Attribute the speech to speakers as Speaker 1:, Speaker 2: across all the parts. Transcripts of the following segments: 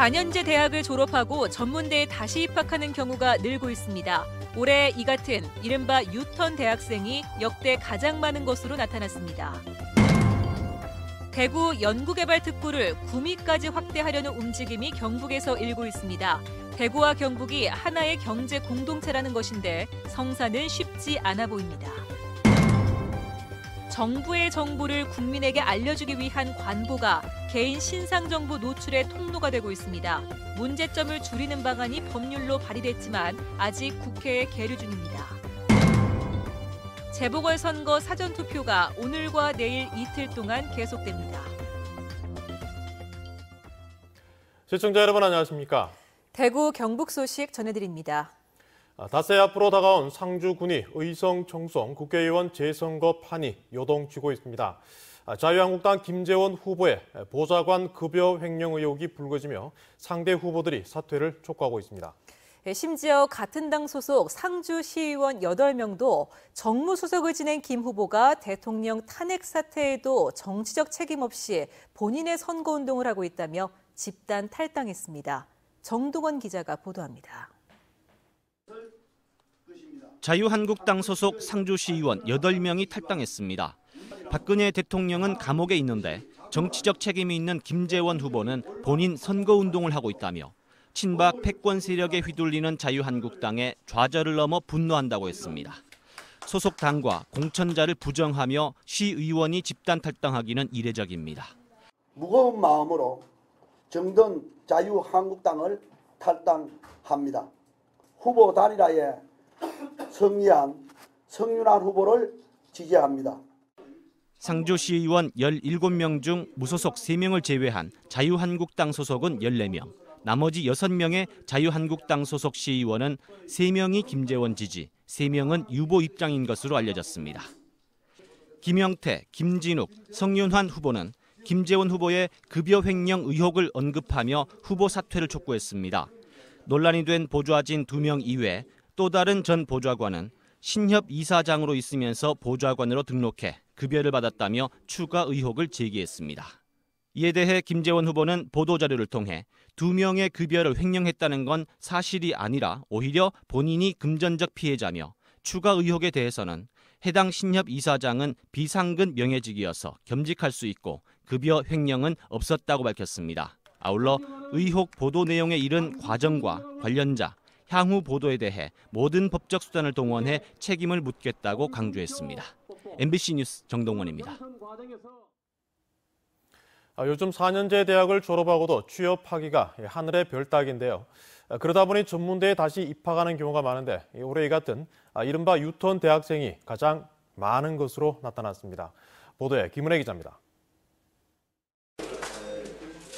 Speaker 1: 4년제 대학을 졸업하고 전문대에 다시 입학하는 경우가 늘고 있습니다. 올해 이 같은 이른바 유턴 대학생이 역대 가장 많은 것으로 나타났습니다. 대구 연구개발특구를 구미까지 확대하려는 움직임이 경북에서 일고 있습니다. 대구와 경북이 하나의 경제 공동체라는 것인데 성사는 쉽지 않아 보입니다. 정부의 정보를 국민에게 알려주기 위한 관보가 개인 신상정보 노출의 통로가 되고 있습니다. 문제점을 줄이는 방안이 법률로 발의됐지만 아직 국회에 계류 중입니다. 재보궐선거 사전투표가 오늘과 내일 이틀 동안 계속됩니다.
Speaker 2: 시청자 여러분 안녕하십니까?
Speaker 1: 대구 경북 소식 전해드립니다.
Speaker 2: 닷새 앞으로 다가온 상주군이 의성 청송 국회의원 재선거 판이 요동치고 있습니다. 자유한국당 김재원 후보의 보좌관 급여 횡령 의혹이 불거지며 상대 후보들이 사퇴를 촉구하고 있습니다.
Speaker 1: 심지어 같은 당 소속 상주시의원 8명도 정무수석을 지낸 김 후보가 대통령 탄핵 사태에도 정치적 책임 없이 본인의 선거운동을 하고 있다며 집단 탈당했습니다. 정동원 기자가 보도합니다.
Speaker 3: 자유한국당 소속 상주시의원 8명이 탈당했습니다. 박근혜 대통령은 감옥에 있는데 정치적 책임이 있는 김재원 후보는 본인 선거운동을 하고 있다며 친박 패권 세력에 휘둘리는 자유한국당에 좌절을 넘어 분노한다고 했습니다. 소속 당과 공천자를 부정하며 시의원이 집단 탈당하기는 이례적입니다.
Speaker 4: 무거운 마음으로 정든 자유한국당을 탈당합니다. 후보 단일화에 승리한 성윤환 후보를 지지합니다.
Speaker 3: 상주시의원 17명 중 무소속 3명을 제외한 자유한국당 소속은 14명, 나머지 6명의 자유한국당 소속 시의원은 3명이 김재원 지지, 3명은 유보 입장인 것으로 알려졌습니다. 김영태, 김진욱, 성윤환 후보는 김재원 후보의 급여 횡령 의혹을 언급하며 후보 사퇴를 촉구했습니다. 논란이 된 보좌진 2명 이외 또 다른 전 보좌관은 신협 이사장으로 있으면서 보좌관으로 등록해 급여를 받았다며 추가 의혹을 제기했습니다. 이에 대해 김재원 후보는 보도자료를 통해 2명의 급여를 횡령했다는 건 사실이 아니라 오히려 본인이 금전적 피해자며 추가 의혹에 대해서는 해당 신협 이사장은 비상근 명예직이어서 겸직할 수 있고 급여 횡령은 없었다고 밝혔습니다. 아울러 의혹 보도 내용에 이른 과정과 관련자, 향후 보도에 대해 모든 법적 수단을 동원해 책임을 묻겠다고 강조했습니다. MBC 뉴스 정동원입니다.
Speaker 2: 요즘 4년제 대학을 졸업하고도 취업하기가 하늘의 별 따기인데요. 그러다 보니 전문대에 다시 입학하는 경우가 많은데 올해 이 같은 이른바 유턴 대학생이 가장 많은 것으로 나타났습니다. 보도에 김은혜 기자입니다.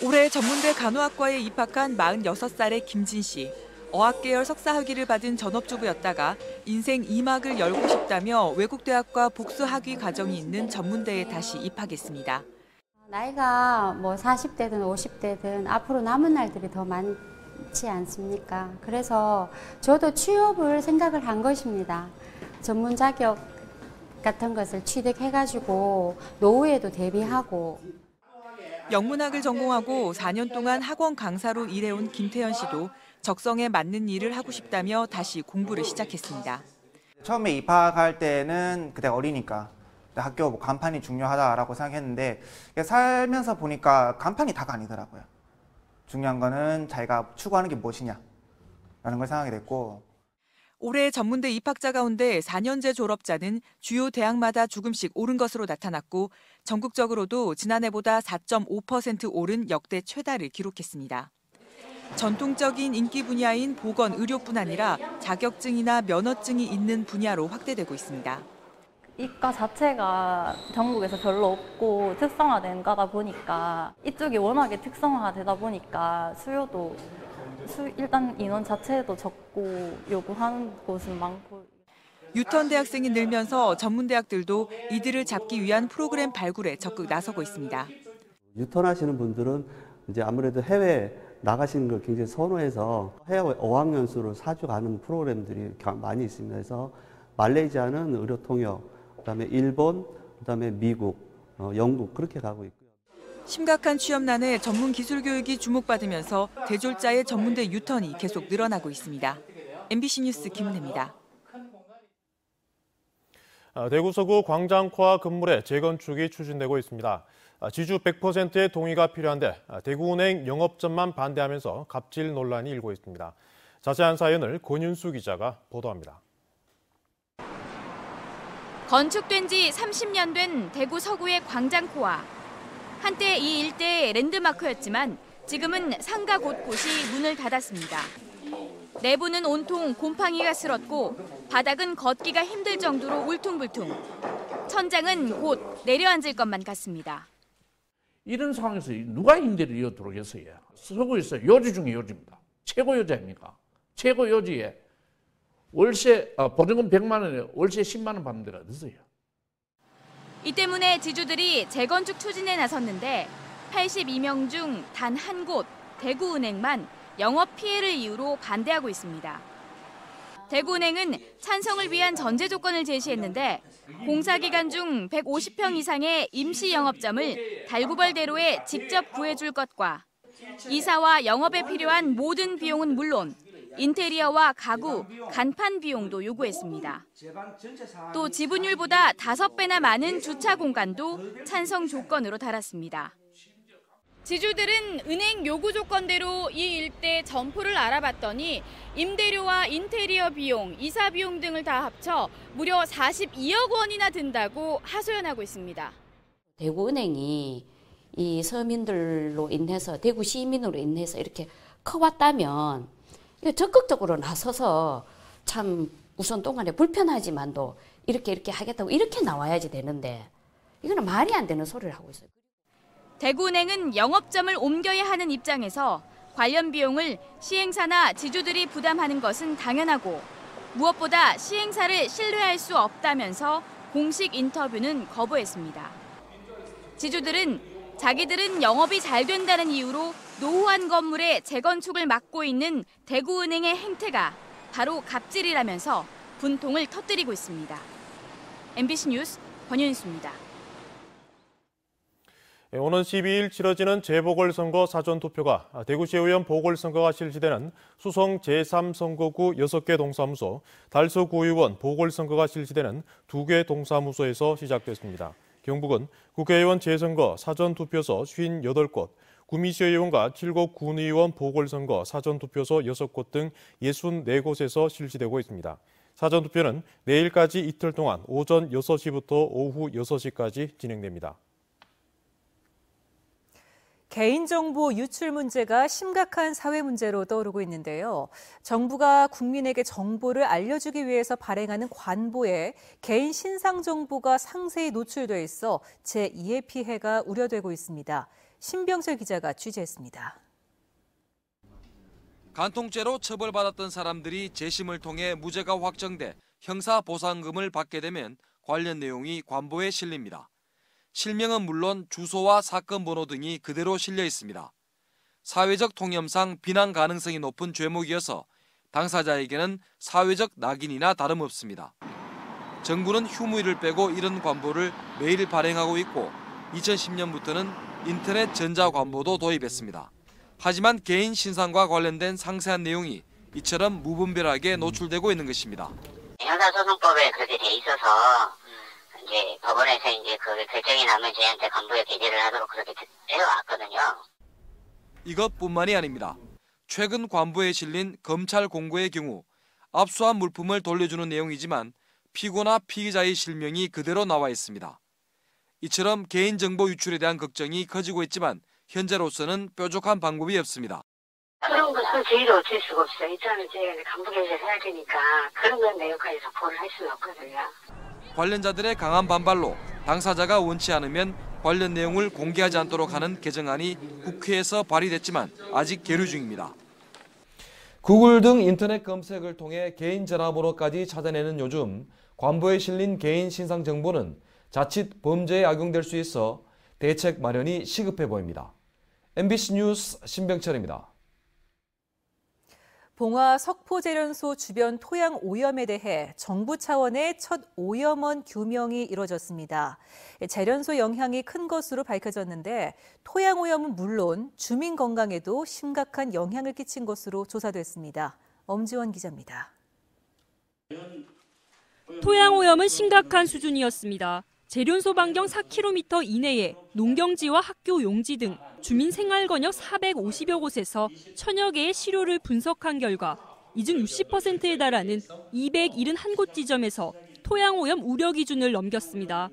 Speaker 5: 올해 전문대 간호학과에 입학한 46살의 김진 씨. 어학계열 석사학위를 받은 전업주부였다가 인생 2막을 열고 싶다며 외국대학과 복수학위 과정이 있는 전문대에 다시 입학했습니다.
Speaker 6: 나이가 40대든 50대든 앞으로 남은 날들이 더 많지 않습니까? 그래서 저도 취업을 생각을 한 것입니다. 전문 자격 같은 것을 취득해가지고 노후에도 대비하고.
Speaker 5: 영문학을 전공하고 4년 동안 학원 강사로 일해온 김태현 씨도 적성에 맞는 일을 하고 싶다며 다시 공부를 시작했습니다.
Speaker 7: 처음에 입학할 때는 그때 어리니까 학교 간판이 중요하다라고 생각했는데 살면서 보니까 간판이 다가 아니더라고요. 중요한 거는 자기가 추구하는 게 무엇이냐라는 걸 생각하게 됐고.
Speaker 5: 올해 전문대 입학자 가운데 4년제 졸업자는 주요 대학마다 조금씩 오른 것으로 나타났고 전국적으로도 지난해보다 4.5% 오른 역대 최다를 기록했습니다. 전통적인 인기 분야인 보건, 의료뿐 아니라 자격증이나 면허증이 있는 분야로 확대되고 있습니다.
Speaker 8: 이과 자체가 전국에서 별로 없고 특성화된 과다 보니까 이쪽이 워낙에 특성화되다 보니까 수요도 일단 인원 자체도 적고 요구하는 곳은 많고.
Speaker 5: 유턴 대학생이 늘면서 전문대학들도 이들을 잡기 위한 프로그램 발굴에 적극 나서고 있습니다.
Speaker 9: 유턴하시는 분들은 이제 아무래도 해외 나가시는 걸 굉장히 선호해서 해외 어학연수를 사주 가는 프로그램들이 많이 있습니다. 그래서 말레이시아는 의료 통역, 그다음에 일본, 그다음에 미국, 영국 그렇게 가고 있고요.
Speaker 5: 심각한 취업난에 전문 기술 교육이 주목받으면서 대졸자의 전문대 유턴이 계속 늘어나고 있습니다. MBC 뉴스 김은혜입니다.
Speaker 2: 대구 서구 광장코아 건물의 재건축이 추진되고 있습니다. 지주 100%의 동의가 필요한데 대구은행 영업점만 반대하면서 갑질 논란이 일고 있습니다. 자세한 사연을 권윤수 기자가 보도합니다.
Speaker 10: 건축된 지 30년 된 대구 서구의 광장코아. 한때 이 일대의 랜드마크였지만 지금은 상가 곳곳이 문을 닫았습니다. 내부는 온통 곰팡이가 쓸었고 바닥은 걷기가 힘들 정도로 울퉁불퉁. 천장은 곧 내려앉을 것만 같습니다.
Speaker 11: 이런 상황에서 누가 임대를 이어 들어오겠어요? 서구에서 요지 중에 요지입니다. 최고 요지입니까? 최고 요지에 월세 보증금 100만 원에 월세 10만 원 받는 데가 어디서요?
Speaker 10: 이 때문에 지주들이 재건축 추진에 나섰는데 82명 중 단 한 곳 대구은행만 영업 피해를 이유로 반대하고 있습니다. 대구은행은 찬성을 위한 전제 조건을 제시했는데 공사 기간 중 150평 이상의 임시 영업점을 달구벌대로에 직접 구해줄 것과 이사와 영업에 필요한 모든 비용은 물론 인테리어와 가구, 간판 비용도 요구했습니다. 또 지분율보다 5배나 많은 주차 공간도 찬성 조건으로 달았습니다. 지주들은 은행 요구 조건대로 이 일대 점포를 알아봤더니 임대료와 인테리어 비용, 이사 비용 등을 다 합쳐 무려 42억 원이나 든다고 하소연하고 있습니다.
Speaker 12: 대구은행이 이 서민들로 인해서 대구 시민으로 인해서 이렇게 커왔다면 이거 적극적으로 나서서 참 우선 동안에 불편하지만도 이렇게 하겠다고 이렇게 나와야지 되는데 이거는 말이 안 되는 소리를 하고 있어요.
Speaker 10: 대구은행은 영업점을 옮겨야 하는 입장에서 관련 비용을 시행사나 지주들이 부담하는 것은 당연하고 무엇보다 시행사를 신뢰할 수 없다면서 공식 인터뷰는 거부했습니다. 지주들은 자기들은 영업이 잘 된다는 이유로 노후한 건물의 재건축을 막고 있는 대구은행의 행태가 바로 갑질이라면서 분통을 터뜨리고 있습니다. MBC 뉴스 권윤수입니다.
Speaker 2: 오는 12일 치러지는 재보궐선거 사전투표가 대구시의원 보궐선거가 실시되는 수성 제3선거구 6개 동사무소, 달서구의원 보궐선거가 실시되는 2개 동사무소에서 시작됐습니다. 경북은 국회의원 재선거 사전투표소 58곳, 구미시의원과 7곳 군의원 보궐선거 사전투표소 6곳 등 64곳에서 실시되고 있습니다. 사전투표는 내일까지 이틀 동안 오전 6시부터 오후 6시까지 진행됩니다.
Speaker 1: 개인정보 유출 문제가 심각한 사회 문제로 떠오르고 있는데요. 정부가 국민에게 정보를 알려주기 위해서 발행하는 관보에 개인 신상 정보가 상세히 노출돼 있어 제2의 피해가 우려되고 있습니다. 신병철 기자가 취재했습니다.
Speaker 13: 간통죄로 처벌받았던 사람들이 재심을 통해 무죄가 확정돼 형사보상금을 받게 되면 관련 내용이 관보에 실립니다. 실명은 물론 주소와 사건 번호 등이 그대로 실려 있습니다. 사회적 통념상 비난 가능성이 높은 죄목이어서 당사자에게는 사회적 낙인이나 다름없습니다. 정부는 휴무일을 빼고 이런 관보를 매일 발행하고 있고 2010년부터는 인터넷 전자관보도 도입했습니다. 하지만 개인 신상과 관련된 상세한 내용이 이처럼 무분별하게 노출되고 있는 것입니다.
Speaker 14: 형사소송법에 그렇게 돼 있어서 이제 법원에서 이제 그 결정이 나면 저희한테 관보에 게재를 하도록 그렇게 해왔거든요.
Speaker 13: 이것뿐만이 아닙니다. 최근 관보에 실린 검찰 공고의 경우 압수한 물품을 돌려주는 내용이지만 피고나 피의자의 실명이 그대로 나와 있습니다. 이처럼 개인정보 유출에 대한 걱정이 커지고 있지만 현재로서는 뾰족한 방법이 없습니다.
Speaker 14: 그런 것은 저희도 어쩔 수가 없어요. 일단은 저희가 간부 게재를 해야 되니까 그런 건 내용까지 보호를 할 수는 없거든요.
Speaker 13: 관련자들의 강한 반발로 당사자가 원치 않으면 관련 내용을 공개하지 않도록 하는 개정안이 국회에서 발의됐지만 아직 계류 중입니다.
Speaker 15: 구글 등 인터넷 검색을 통해 개인 전화번호까지 찾아내는 요즘 관보에 실린 개인 신상 정보는 자칫 범죄에 악용될 수 있어 대책 마련이 시급해 보입니다. MBC 뉴스 신병철입니다.
Speaker 1: 봉화 석포제련소 주변 토양 오염에 대해 정부 차원의 첫 오염원 규명이 이뤄졌습니다. 제련소 영향이 큰 것으로 밝혀졌는데 토양 오염은 물론 주민 건강에도 심각한 영향을 끼친 것으로 조사됐습니다. 엄지원 기자입니다.
Speaker 16: 토양 오염은 심각한 수준이었습니다. 제련소 반경 4km 이내에 농경지와 학교 용지 등 주민 생활 권역 450여 곳에서 천여 개의 시료를 분석한 결과 이 중 60%에 달하는 271곳 지점에서 토양 오염 우려 기준을 넘겼습니다.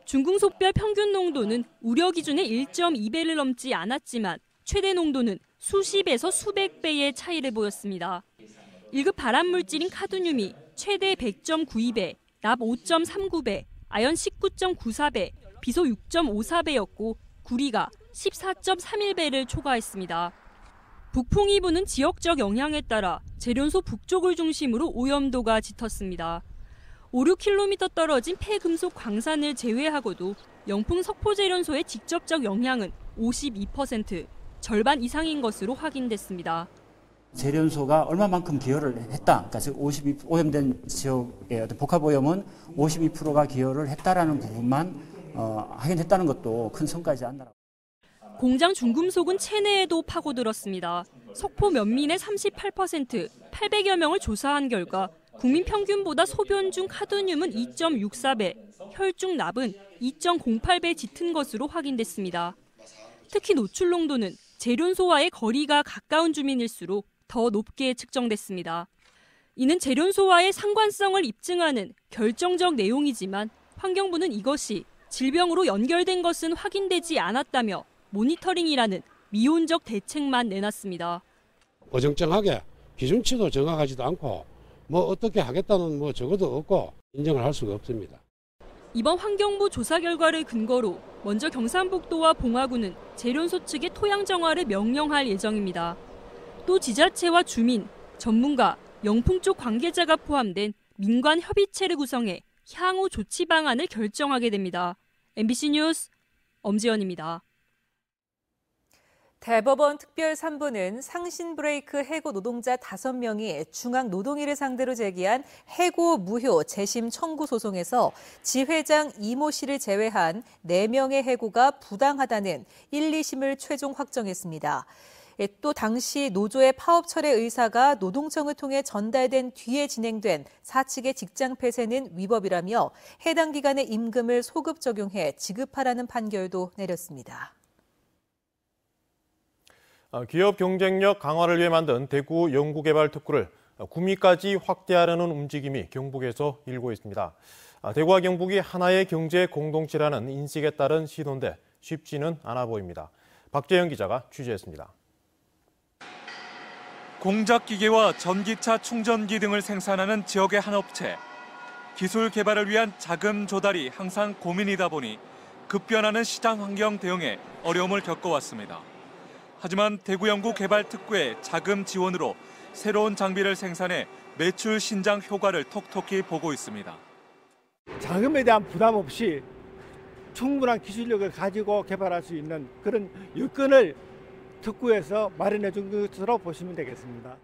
Speaker 16: 중궁속별 평균 농도는 우려 기준의 1.2배를 넘지 않았지만 최대 농도는 수십에서 수백 배의 차이를 보였습니다. 1급 발암물질인 카드뮴이 최대 100.92배, 납 5.39배, 아연 19.94배, 비소 6.54배였고 구리가 14.31배를 초과했습니다. 북풍이 부는 지역적 영향에 따라 제련소 북쪽을 중심으로 오염도가 짙었습니다. 5, 6km 떨어진 폐금속 광산을 제외하고도 영풍 석포제련소의 직접적 영향은 52%, 절반 이상인 것으로 확인됐습니다.
Speaker 17: 제련소가 얼마만큼 기여를 했다. 그러니까 즉 오염된 지역의 어떤 복합 오염은 52%가 기여를 했다라는 부분만 확인했다는 것도 큰 성과이지 않나.
Speaker 16: 공장 중금속은 체내에도 파고들었습니다. 석포 면민의 38%, 800여 명을 조사한 결과 국민 평균보다 소변 중 카드뮴은 2.64배, 혈중 납은 2.08배 짙은 것으로 확인됐습니다. 특히 노출 농도는 제련소와의 거리가 가까운 주민일수록 더 높게 측정됐습니다. 이는 제련소와의 상관성을 입증하는 결정적 내용이지만 환경부는 이것이 질병으로 연결된 것은 확인되지 않았다며 모니터링이라는 미온적 대책만 내놨습니다.
Speaker 18: 어정쩡하게 기준치도 정확하지도 않고 어떻게 하겠다는 적어도 없고 인정을 할 수가 없습니다.
Speaker 16: 이번 환경부 조사 결과를 근거로 먼저 경상북도와 봉화구는 제련소 측의 토양 정화를 명령할 예정입니다. 또 지자체와 주민, 전문가, 영풍 쪽 관계자가 포함된 민관 협의체를 구성해 향후 조치 방안을 결정하게 됩니다. MBC 뉴스 엄지연입니다.
Speaker 1: 대법원 특별 3부는 상신브레이크 해고 노동자 5명이 중앙노동위를 상대로 제기한 해고 무효 재심 청구 소송에서 지회장 이모 씨를 제외한 4명의 해고가 부당하다는 1, 2심을 최종 확정했습니다. 또 당시 노조의 파업 철회 의사가 노동청을 통해 전달된 뒤에 진행된 사측의 직장 폐쇄는 위법이라며 해당 기간의 임금을 소급 적용해 지급하라는 판결도 내렸습니다.
Speaker 2: 기업 경쟁력 강화를 위해 만든 대구 연구개발특구를 구미까지 확대하려는 움직임이 경북에서 일고 있습니다. 대구와 경북이 하나의 경제 공동체라는 인식에 따른 시도인데 쉽지는 않아 보입니다. 박재영 기자가 취재했습니다.
Speaker 19: 공작기계와 전기차 충전기 등을 생산하는 지역의 한 업체. 기술 개발을 위한 자금 조달이 항상 고민이다 보니 급변하는 시장 환경 대응에 어려움을 겪어왔습니다. 하지만 대구연구개발특구의 자금 지원으로 새로운 장비를 생산해 매출 신장 효과를 톡톡히 보고 있습니다.
Speaker 20: 자금에 대한 부담 없이 충분한 기술력을 가지고 개발할 수 있는 그런 여건을 특구에서 마련해 준 것으로 보시면 되겠습니다.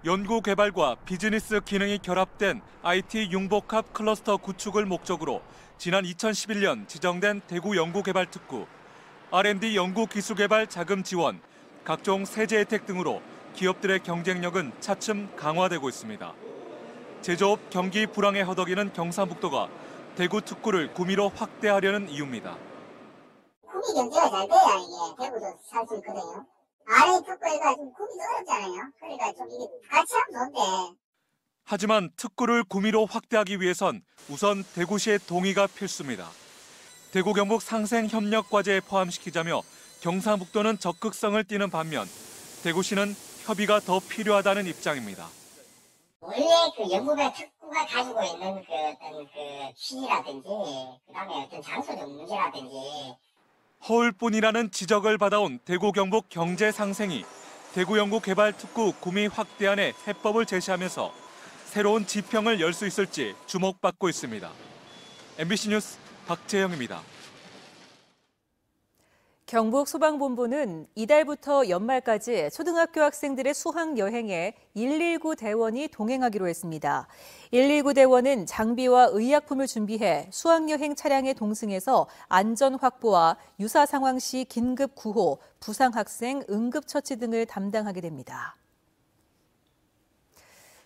Speaker 19: 연구개발과 비즈니스 기능이 결합된 IT 융복합 클러스터 구축을 목적으로 지난 2011년 지정된 대구연구개발특구. R&D 연구기술개발 자금 지원, 각종 세제 혜택 등으로 기업들의 경쟁력은 차츰 강화되고 있습니다. 제조업 경기 불황에 허덕이는 경상북도가 대구 특구를 구미로 확대하려는 이유입니다.
Speaker 21: 구미 경제가 잘 돼야 이게 대구도 살 수 있거든요. RA 특구가 좀 구미도 어렵잖아요. 그러니까 좀 이게 같이 하면 좋은데.
Speaker 19: 하지만 특구를 구미로 확대하기 위해선 우선 대구시의 동의가 필수입니다. 대구 경북 상생협력과제에 포함시키자며 경상북도는 적극성을 띠는 반면 대구시는 협의가 더 필요하다는 입장입니다.
Speaker 21: 원래 그 연구개발 특구가 가지고 있는 어떤 취지라든지 그다음에 어떤 장소적 문제라든지
Speaker 19: 허울뿐이라는 지적을 받아온 대구 경북 경제 상생이 대구연구개발특구 구미 확대안에 해법을 제시하면서 새로운 지평을 열 수 있을지 주목받고 있습니다. MBC 뉴스 박재영입니다.
Speaker 1: 경북소방본부는 이달부터 연말까지 초등학교 학생들의 수학 여행에 119 대원이 동행하기로 했습니다. 119 대원은 장비와 의약품을 준비해 수학 여행 차량에 동승해서 안전 확보와 유사 상황 시 긴급 구호, 부상 학생 응급 처치 등을 담당하게 됩니다.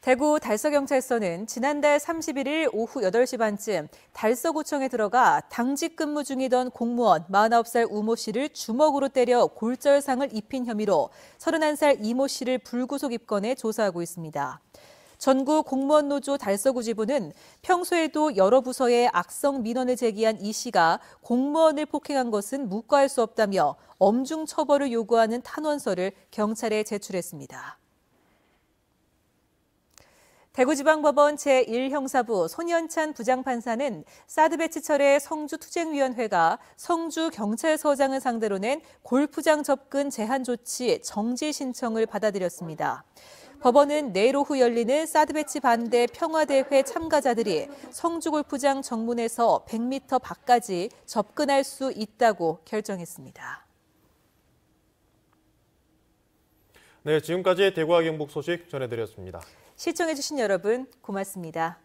Speaker 1: 대구 달서경찰서는 지난달 31일 오후 8시 반쯤 달서구청에 들어가 당직 근무 중이던 공무원 49살 우모 씨를 주먹으로 때려 골절상을 입힌 혐의로 31살 이모 씨를 불구속 입건해 조사하고 있습니다. 전국 공무원 노조 달서구 지부는 평소에도 여러 부서에 악성 민원을 제기한 이 씨가 공무원을 폭행한 것은 묵과할 수 없다며 엄중 처벌을 요구하는 탄원서를 경찰에 제출했습니다. 대구지방법원 제1형사부 손현찬 부장판사는 사드 배치철의 성주투쟁위원회가 성주경찰서장을 상대로 낸 골프장 접근 제한 조치 정지 신청을 받아들였습니다. 법원은 내일 오후 열리는 사드 배치 반대 평화대회 참가자들이 성주골프장 정문에서 100m 밖까지 접근할 수 있다고 결정했습니다.
Speaker 2: 네, 지금까지 대구와 경북 소식 전해드렸습니다.
Speaker 1: 시청해주신 여러분 고맙습니다.